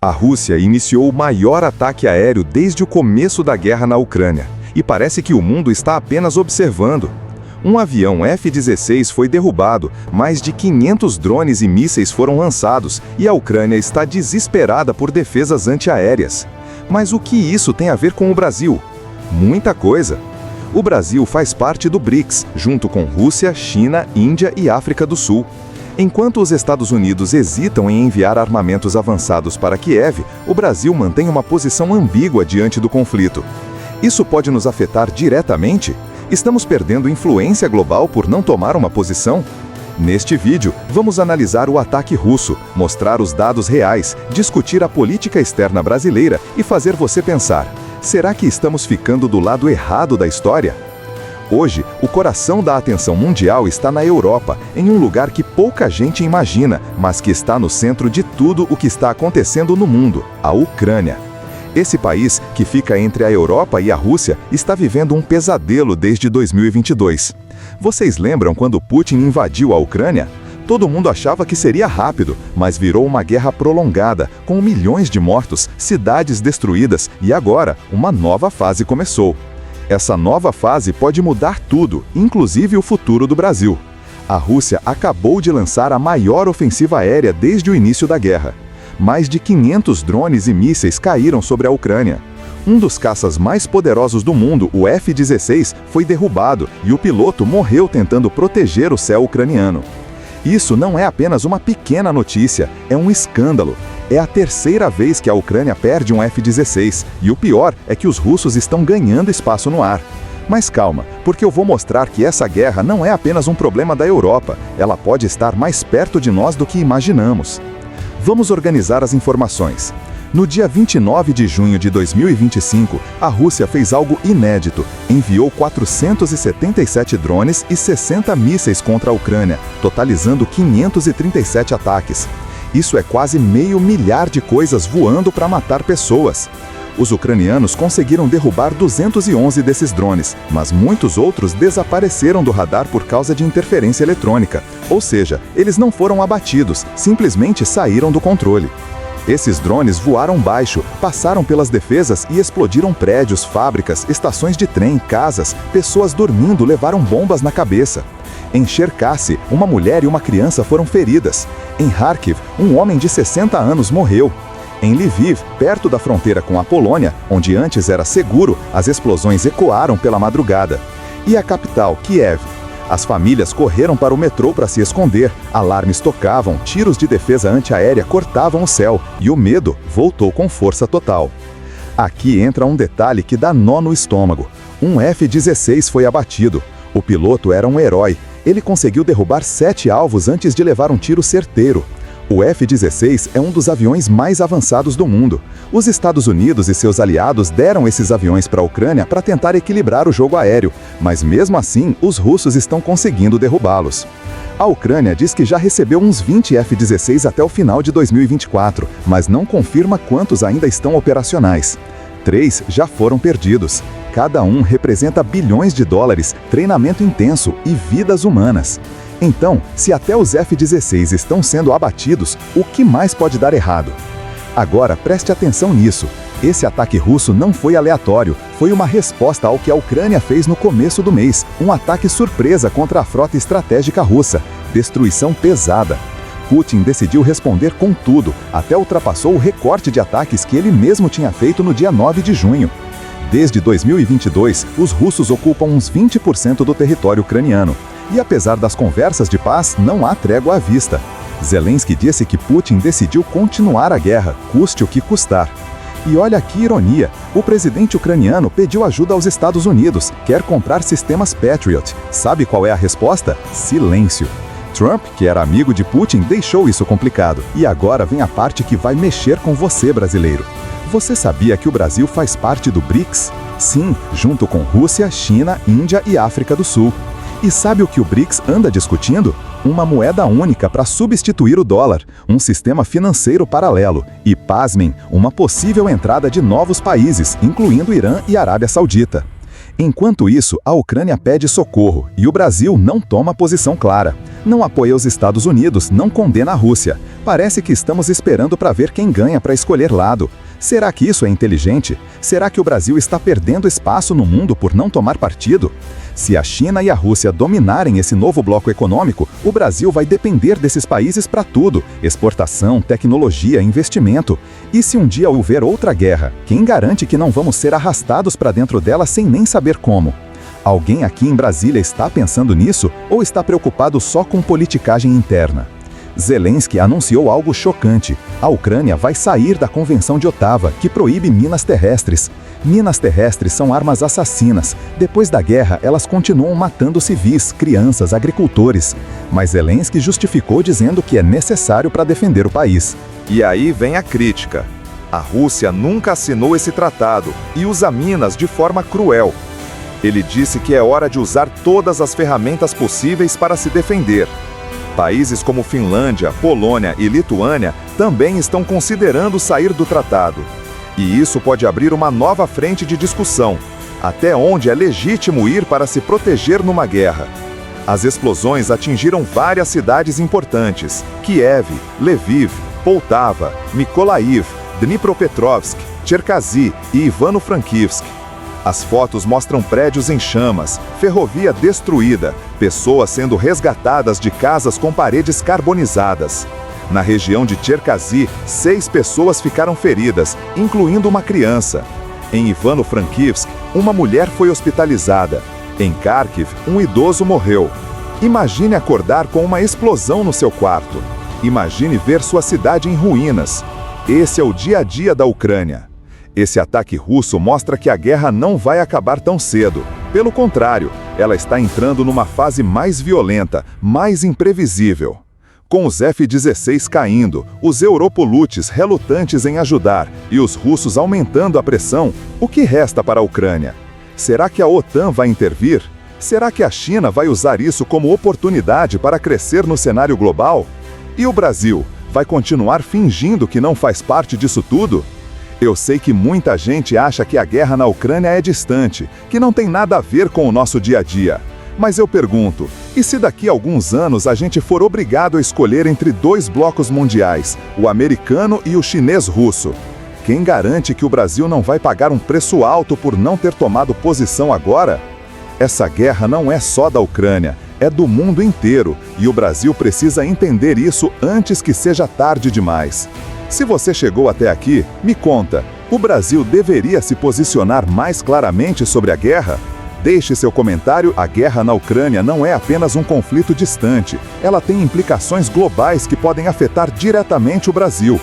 A Rússia iniciou o maior ataque aéreo desde o começo da guerra na Ucrânia, e parece que o mundo está apenas observando. Um avião F-16 foi derrubado, mais de 500 drones e mísseis foram lançados, e a Ucrânia está desesperada por defesas antiaéreas. Mas o que isso tem a ver com o Brasil? Muita coisa. O Brasil faz parte do BRICS, junto com Rússia, China, Índia e África do Sul. Enquanto os Estados Unidos hesitam em enviar armamentos avançados para Kiev, o Brasil mantém uma posição ambígua diante do conflito. Isso pode nos afetar diretamente? Estamos perdendo influência global por não tomar uma posição? Neste vídeo, vamos analisar o ataque russo, mostrar os dados reais, discutir a política externa brasileira e fazer você pensar: será que estamos ficando do lado errado da história? Hoje, o coração da atenção mundial está na Europa, em um lugar que pouca gente imagina, mas que está no centro de tudo o que está acontecendo no mundo: a Ucrânia. Esse país, que fica entre a Europa e a Rússia, está vivendo um pesadelo desde 2022. Vocês lembram quando Putin invadiu a Ucrânia? Todo mundo achava que seria rápido, mas virou uma guerra prolongada, com milhões de mortos, cidades destruídas, e agora uma nova fase começou. Essa nova fase pode mudar tudo, inclusive o futuro do Brasil. A Rússia acabou de lançar a maior ofensiva aérea desde o início da guerra. Mais de 500 drones e mísseis caíram sobre a Ucrânia. Um dos caças mais poderosos do mundo, o F-16, foi derrubado e o piloto morreu tentando proteger o céu ucraniano. Isso não é apenas uma pequena notícia, é um escândalo. É a terceira vez que a Ucrânia perde um F-16, e o pior é que os russos estão ganhando espaço no ar. Mas calma, porque eu vou mostrar que essa guerra não é apenas um problema da Europa, ela pode estar mais perto de nós do que imaginamos. Vamos organizar as informações. No dia 29 de junho de 2025, a Rússia fez algo inédito. Enviou 477 drones e 60 mísseis contra a Ucrânia, totalizando 537 ataques. Isso é quase 500 mil de coisas voando para matar pessoas. Os ucranianos conseguiram derrubar 211 desses drones, mas muitos outros desapareceram do radar por causa de interferência eletrônica. Ou seja, eles não foram abatidos, simplesmente saíram do controle. Esses drones voaram baixo, passaram pelas defesas e explodiram prédios, fábricas, estações de trem, casas, pessoas dormindo levaram bombas na cabeça. Em Cherkasy, uma mulher e uma criança foram feridas. Em Kharkiv, um homem de 60 anos morreu. Em Lviv, perto da fronteira com a Polônia, onde antes era seguro, as explosões ecoaram pela madrugada. E a capital, Kiev? As famílias correram para o metrô para se esconder, alarmes tocavam, tiros de defesa antiaérea cortavam o céu, e o medo voltou com força total. Aqui entra um detalhe que dá nó no estômago. Um F-16 foi abatido. O piloto era um herói. Ele conseguiu derrubar 7 alvos antes de levar um tiro certeiro. O F-16 é um dos aviões mais avançados do mundo. Os Estados Unidos e seus aliados deram esses aviões para a Ucrânia para tentar equilibrar o jogo aéreo, mas mesmo assim, os russos estão conseguindo derrubá-los. A Ucrânia diz que já recebeu uns 20 F-16 até o final de 2024, mas não confirma quantos ainda estão operacionais. 3 já foram perdidos. Cada um representa bilhões de dólares, treinamento intenso e vidas humanas. Então, se até os F-16 estão sendo abatidos, o que mais pode dar errado? Agora, preste atenção nisso. Esse ataque russo não foi aleatório, foi uma resposta ao que a Ucrânia fez no começo do mês, um ataque surpresa contra a frota estratégica russa. Destruição pesada. Putin decidiu responder com tudo, até ultrapassou o recorte de ataques que ele mesmo tinha feito no dia 9 de junho. Desde 2022, os russos ocupam uns 20% do território ucraniano. E apesar das conversas de paz, não há trégua à vista. Zelensky disse que Putin decidiu continuar a guerra, custe o que custar. E olha que ironia, o presidente ucraniano pediu ajuda aos Estados Unidos, quer comprar sistemas Patriot. Sabe qual é a resposta? Silêncio. Trump, que era amigo de Putin, deixou isso complicado. E agora vem a parte que vai mexer com você, brasileiro. Você sabia que o Brasil faz parte do BRICS? Sim, junto com Rússia, China, Índia e África do Sul. E sabe o que o BRICS anda discutindo? Uma moeda única para substituir o dólar, um sistema financeiro paralelo e, pasmem, uma possível entrada de novos países, incluindo Irã e Arábia Saudita. Enquanto isso, a Ucrânia pede socorro e o Brasil não toma posição clara. Não apoia os Estados Unidos, não condena a Rússia. Parece que estamos esperando para ver quem ganha para escolher lado. Será que isso é inteligente? Será que o Brasil está perdendo espaço no mundo por não tomar partido? Se a China e a Rússia dominarem esse novo bloco econômico, o Brasil vai depender desses países para tudo: exportação, tecnologia, investimento. E se um dia houver outra guerra, quem garante que não vamos ser arrastados para dentro dela sem nem saber como? Alguém aqui em Brasília está pensando nisso ou está preocupado só com politicagem interna? Zelensky anunciou algo chocante. A Ucrânia vai sair da Convenção de Ottawa, que proíbe minas terrestres. Minas terrestres são armas assassinas. Depois da guerra, elas continuam matando civis, crianças, agricultores. Mas Zelensky justificou dizendo que é necessário para defender o país. E aí vem a crítica. A Rússia nunca assinou esse tratado e usa minas de forma cruel. Ele disse que é hora de usar todas as ferramentas possíveis para se defender. Países como Finlândia, Polônia e Lituânia também estão considerando sair do tratado. E isso pode abrir uma nova frente de discussão, até onde é legítimo ir para se proteger numa guerra. As explosões atingiram várias cidades importantes: Kiev, Lviv, Poltava, Mykolaiv, Dnipropetrovsk, Cherkasy e Ivano-Frankivsk. As fotos mostram prédios em chamas, ferrovia destruída, pessoas sendo resgatadas de casas com paredes carbonizadas. Na região de Cherkasy, 6 pessoas ficaram feridas, incluindo uma criança. Em Ivano-Frankivsk, uma mulher foi hospitalizada. Em Kharkiv, um idoso morreu. Imagine acordar com uma explosão no seu quarto. Imagine ver sua cidade em ruínas. Esse é o dia a dia da Ucrânia. Esse ataque russo mostra que a guerra não vai acabar tão cedo. Pelo contrário, ela está entrando numa fase mais violenta, mais imprevisível. Com os F-16 caindo, os Europolutes relutantes em ajudar e os russos aumentando a pressão, o que resta para a Ucrânia? Será que a OTAN vai intervir? Será que a China vai usar isso como oportunidade para crescer no cenário global? E o Brasil vai continuar fingindo que não faz parte disso tudo? Eu sei que muita gente acha que a guerra na Ucrânia é distante, que não tem nada a ver com o nosso dia a dia. Mas eu pergunto, e se daqui a alguns anos a gente for obrigado a escolher entre 2 blocos mundiais, o americano e o chinês-russo? Quem garante que o Brasil não vai pagar um preço alto por não ter tomado posição agora? Essa guerra não é só da Ucrânia, é do mundo inteiro, e o Brasil precisa entender isso antes que seja tarde demais. Se você chegou até aqui, me conta, o Brasil deveria se posicionar mais claramente sobre a guerra? Deixe seu comentário. A guerra na Ucrânia não é apenas um conflito distante, ela tem implicações globais que podem afetar diretamente o Brasil.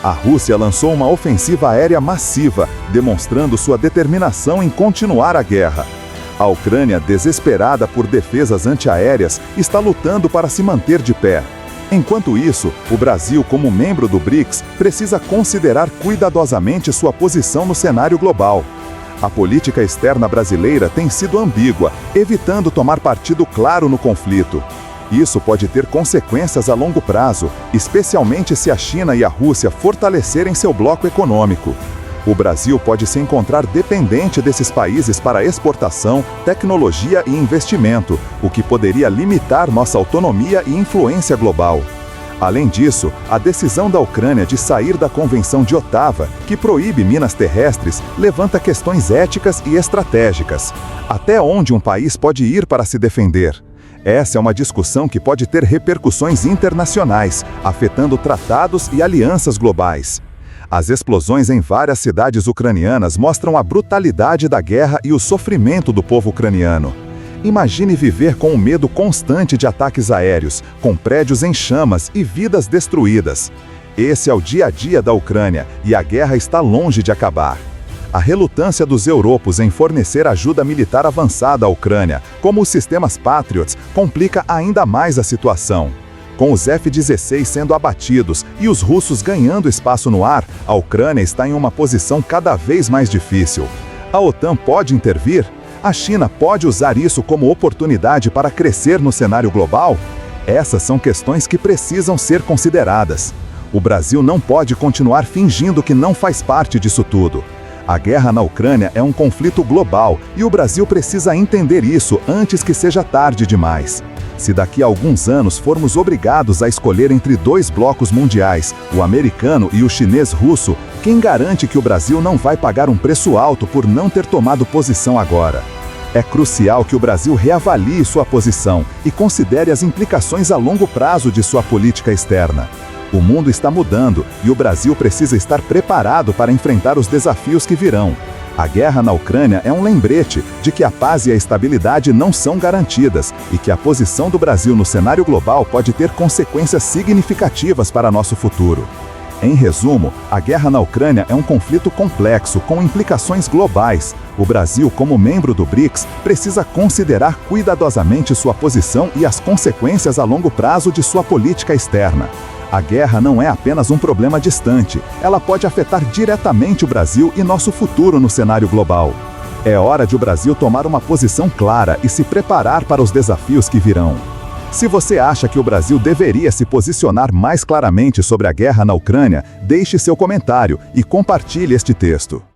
A Rússia lançou uma ofensiva aérea massiva, demonstrando sua determinação em continuar a guerra. A Ucrânia, desesperada por defesas antiaéreas, está lutando para se manter de pé. Enquanto isso, o Brasil, como membro do BRICS, precisa considerar cuidadosamente sua posição no cenário global. A política externa brasileira tem sido ambígua, evitando tomar partido claro no conflito. Isso pode ter consequências a longo prazo, especialmente se a China e a Rússia fortalecerem seu bloco econômico. O Brasil pode se encontrar dependente desses países para exportação, tecnologia e investimento, o que poderia limitar nossa autonomia e influência global. Além disso, a decisão da Ucrânia de sair da Convenção de Ottawa, que proíbe minas terrestres, levanta questões éticas e estratégicas. Até onde um país pode ir para se defender? Essa é uma discussão que pode ter repercussões internacionais, afetando tratados e alianças globais. As explosões em várias cidades ucranianas mostram a brutalidade da guerra e o sofrimento do povo ucraniano. Imagine viver com o medo constante de ataques aéreos, com prédios em chamas e vidas destruídas. Esse é o dia a dia da Ucrânia e a guerra está longe de acabar. A relutância dos europeus em fornecer ajuda militar avançada à Ucrânia, como os sistemas Patriots, complica ainda mais a situação. Com os F-16 sendo abatidos e os russos ganhando espaço no ar, a Ucrânia está em uma posição cada vez mais difícil. A OTAN pode intervir? A China pode usar isso como oportunidade para crescer no cenário global? Essas são questões que precisam ser consideradas. O Brasil não pode continuar fingindo que não faz parte disso tudo. A guerra na Ucrânia é um conflito global e o Brasil precisa entender isso antes que seja tarde demais. Se daqui a alguns anos formos obrigados a escolher entre dois blocos mundiais, o americano e o chinês-russo, quem garante que o Brasil não vai pagar um preço alto por não ter tomado posição agora? É crucial que o Brasil reavalie sua posição e considere as implicações a longo prazo de sua política externa. O mundo está mudando e o Brasil precisa estar preparado para enfrentar os desafios que virão. A guerra na Ucrânia é um lembrete de que a paz e a estabilidade não são garantidas e que a posição do Brasil no cenário global pode ter consequências significativas para nosso futuro. Em resumo, a guerra na Ucrânia é um conflito complexo com implicações globais. O Brasil, como membro do BRICS, precisa considerar cuidadosamente sua posição e as consequências a longo prazo de sua política externa. A guerra não é apenas um problema distante, ela pode afetar diretamente o Brasil e nosso futuro no cenário global. É hora de o Brasil tomar uma posição clara e se preparar para os desafios que virão. Se você acha que o Brasil deveria se posicionar mais claramente sobre a guerra na Ucrânia, deixe seu comentário e compartilhe este texto.